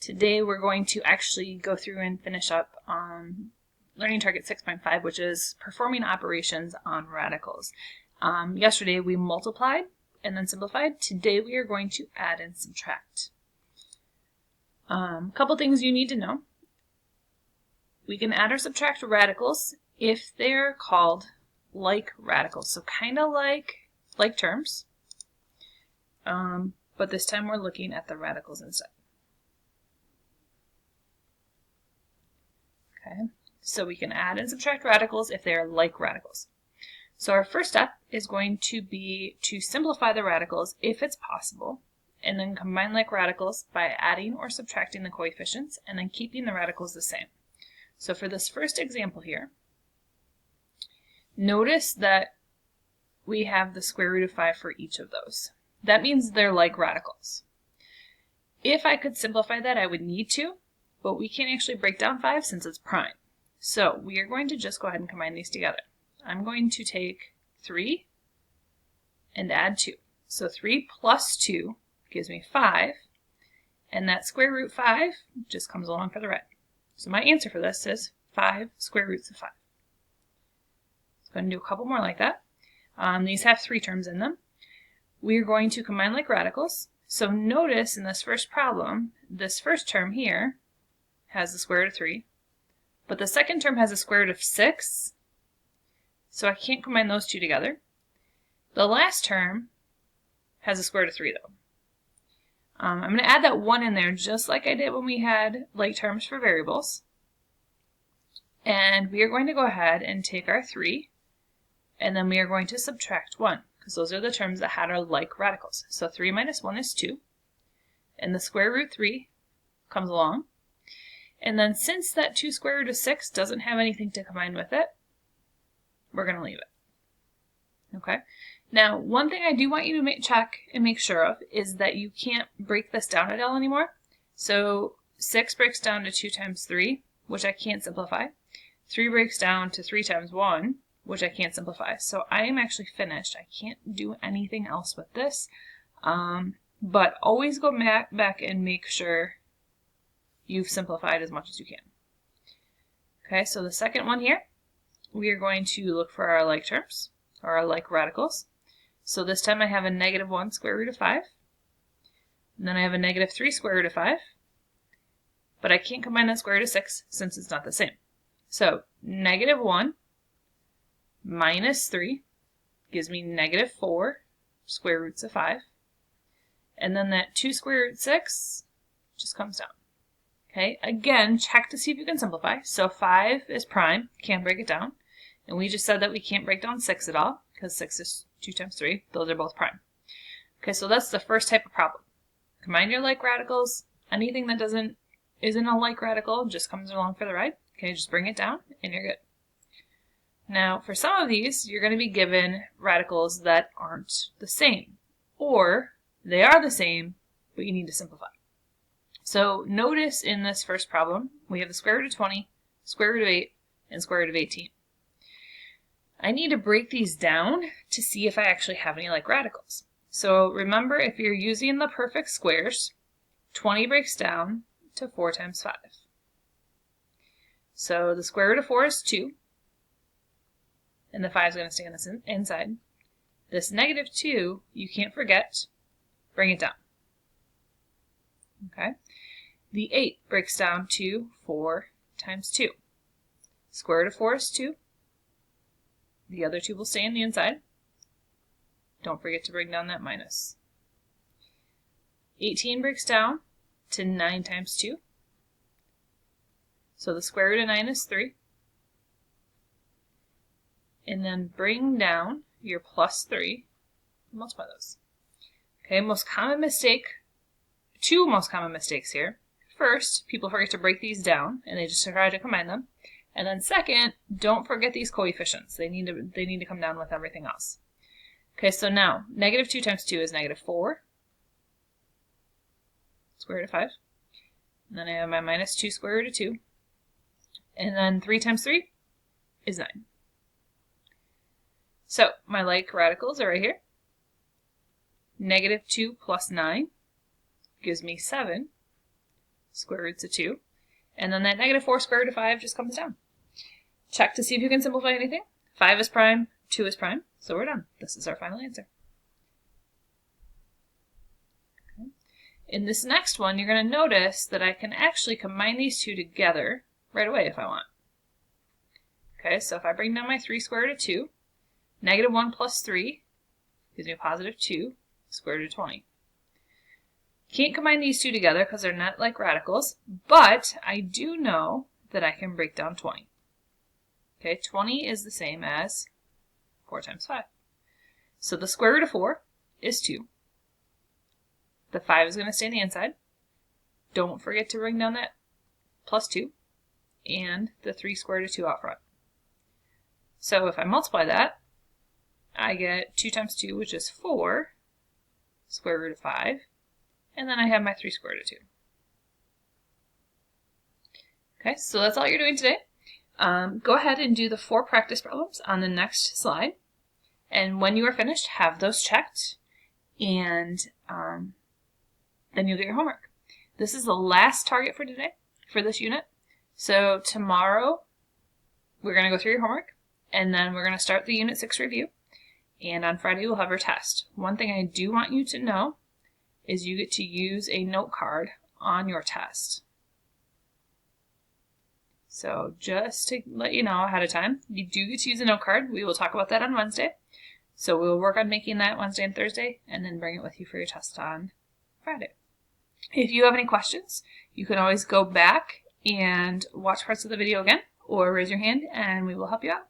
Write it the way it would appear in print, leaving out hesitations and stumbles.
Today we're going to actually go through and finish up on Learning Target 6.5, which is performing operations on radicals. Yesterday we multiplied and then simplified. Today we are going to add and subtract. A couple things you need to know. We can add or subtract radicals if they're called like radicals, so kind of like terms, but this time we're looking at the radicals instead. Okay, so we can add and subtract radicals if they are like radicals. So our first step is going to be to simplify the radicals if it's possible, and then combine like radicals by adding or subtracting the coefficients and then keeping the radicals the same. So for this first example here, notice that we have the square root of 5 for each of those. That means they're like radicals. If I could simplify that, I would need to, but we can't actually break down 5 since it's prime. So we are going to just go ahead and combine these together. I'm going to take 3 and add 2. So 3 plus 2 gives me 5, and that square root 5 just comes along for the ride. So my answer for this is 5 square roots of 5. So I'm going to do a couple more like that. These have 3 terms in them. We are going to combine like radicals. So notice in this first problem, this first term here has the square root of 3, but the second term has a square root of 6, so I can't combine those two together. The last term has a square root of 3 though. I'm going to add that 1 in there just like I did when we had like terms for variables. And we are going to go ahead and take our 3, and then we are going to subtract 1, because those are the terms that had our like radicals. So 3 minus 1 is 2, and the square root 3 comes along. And then since that 2 square root of 6 doesn't have anything to combine with it, we're going to leave it. Okay? Now, one thing I do want you to check and make sure of is that you can't break this down at all anymore. So 6 breaks down to 2 times 3, which I can't simplify. 3 breaks down to 3 times 1, which I can't simplify. So I am actually finished. I can't do anything else with this. But always go back and make sure you've simplified as much as you can. Okay, so the second one here, we are going to look for our like terms, or our like radicals. So this time I have a negative 1 square root of 5, and then I have a negative 3 square root of 5, but I can't combine that square root of 6 since it's not the same. So negative 1 minus 3 gives me negative 4 square roots of 5, and then that 2 square root 6 just comes down. Okay, again, check to see if you can simplify. So 5 is prime, can't break it down. And we just said that we can't break down 6 at all, because 6 is 2 times 3. Those are both prime. Okay, so that's the first type of problem. Combine your like radicals. Anything that isn't a like radical just comes along for the ride. Okay, just bring it down, and you're good. Now, for some of these, you're going to be given radicals that aren't the same. Or they are the same, but you need to simplify. So notice in this first problem, we have the square root of 20, square root of 8, and square root of 18. I need to break these down to see if I actually have any like radicals. So remember, if you're using the perfect squares, 20 breaks down to 4 times 5. So the square root of 4 is 2, and the 5 is going to stay on the inside. This negative 2, you can't forget, bring it down. Okay. The 8 breaks down to 4 times 2. Square root of 4 is 2. The other 2 will stay on the inside. Don't forget to bring down that minus. 18 breaks down to 9 times 2. So the square root of 9 is 3. And then bring down your plus 3 and multiply those. Okay, most common mistake, 2 most common mistakes here. First, people forget to break these down, and they just try to combine them. And then second, don't forget these coefficients. They need to come down with everything else. Okay, so now, negative 2 times 2 is negative 4, square root of 5. And then I have my minus 2 square root of 2. And then 3 times 3 is 9. So, my like radicals are right here. Negative 2 plus 9 gives me 7 square roots of 2. And then that negative 4 square root of 5 just comes down. Check to see if you can simplify anything. 5 is prime, 2 is prime, so we're done. This is our final answer. Okay. In this next one, you're going to notice that I can actually combine these two together right away if I want. Okay, so if I bring down my 3 square root of 2, negative 1 plus 3 gives me a positive 2 square root of 20. Can't combine these two together because they're not like radicals, but I do know that I can break down 20. Okay, 20 is the same as 4 times 5. So the square root of 4 is 2. The 5 is going to stay on the inside. Don't forget to bring down that plus 2 and the 3 square root of 2 out front. So if I multiply that, I get 2 times 2, which is 4 square root of 5. And then I have my 3 square root of 2. Okay, so that's all you're doing today. Go ahead and do the 4 practice problems on the next slide. And when you are finished, have those checked. And then you'll get your homework. This is the last target for today, for this unit. So tomorrow, we're going to go through your homework. And then we're going to start the Unit 6 review. And on Friday, we'll have our test. One thing I do want you to know is you get to use a note card on your test. So just to let you know ahead of time, you do get to use a note card. We will talk about that on Wednesday. So we'll work on making that Wednesday and Thursday, and then bring it with you for your test on Friday. If you have any questions, you can always go back and watch parts of the video again, or raise your hand and we will help you out.